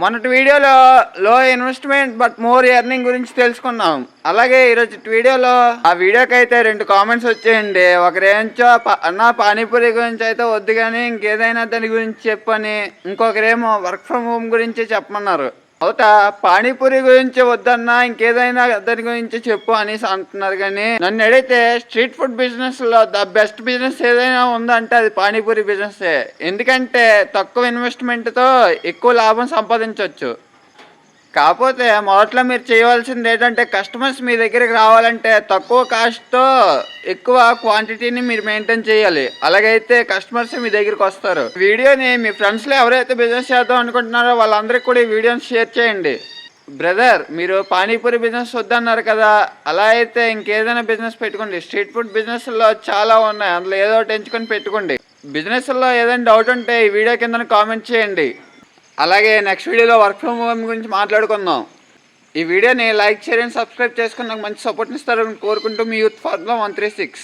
మొన్నటి వీడియోలో లో ఇన్వెస్ట్మెంట్ బట్ మోర్ ఎర్నింగ్ గురించి తెలుసుకున్నాం. అలాగే ఈరోజు వీడియోలో ఆ వీడియోకి అయితే 2 కామెంట్స్ వచ్చేయండి. ఒకరేంచో అన్న పానీపూరి గురించి అయితే వద్దు కానీ ఇంకేదైనా దాని గురించి చెప్పని, ఇంకొకరేమో వర్క్ ఫ్రమ్ హోమ్ గురించి చెప్పమన్నారు. అవుతా పానీపూరి గురించి వద్దన్నా ఇంకేదైనా దాని గురించి చెప్పు అనేసి అంటున్నారు. కానీ నన్ను అడిగితే స్ట్రీట్ ఫుడ్ బిజినెస్ లో ద బెస్ట్ బిజినెస్ ఏదైనా ఉందంటే అది పానీపూరి బిజినెస్. ఎందుకంటే తక్కువ ఇన్వెస్ట్మెంట్ తో ఎక్కువ లాభం సంపాదించవచ్చు. కాకపోతే మొదట్లో మీరు చేయవలసింది ఏంటంటే కస్టమర్స్ మీ దగ్గరికి రావాలంటే తక్కువ కాస్ట్తో ఎక్కువ క్వాంటిటీని మీరు మెయింటైన్ చేయాలి. అలాగైతే కస్టమర్స్ మీ దగ్గరికి వస్తారు. వీడియోని మీ ఫ్రెండ్స్లో ఎవరైతే బిజినెస్ చేద్దాం అనుకుంటున్నారో వాళ్ళందరికీ కూడా ఈ వీడియోని షేర్ చేయండి. బ్రదర్, మీరు పానీపూరి బిజినెస్ వద్దన్నారు కదా, అలా అయితే ఇంకేదైనా బిజినెస్ పెట్టుకోండి. స్ట్రీట్ ఫుడ్ బిజినెస్లో చాలా ఉన్నాయి, అందులో ఏదో ఒకటి ఎంచుకొని పెట్టుకోండి. బిజినెస్లో ఏదైనా డౌట్ ఉంటే ఈ వీడియో కింద కామెంట్ చేయండి. అలాగే నెక్స్ట్ వీడియోలో వర్క్ ఫ్రమ్ హోమ్ గురించి మాట్లాడుకుందాం. ఈ వీడియోని లైక్, షేర్ అండ్ సబ్స్క్రైబ్ చేసుకుని నాకు మంచి సపోర్ట్ని ఇస్తారని కోరుకుంటూ మీ యూత్ ఫార్ములా 136.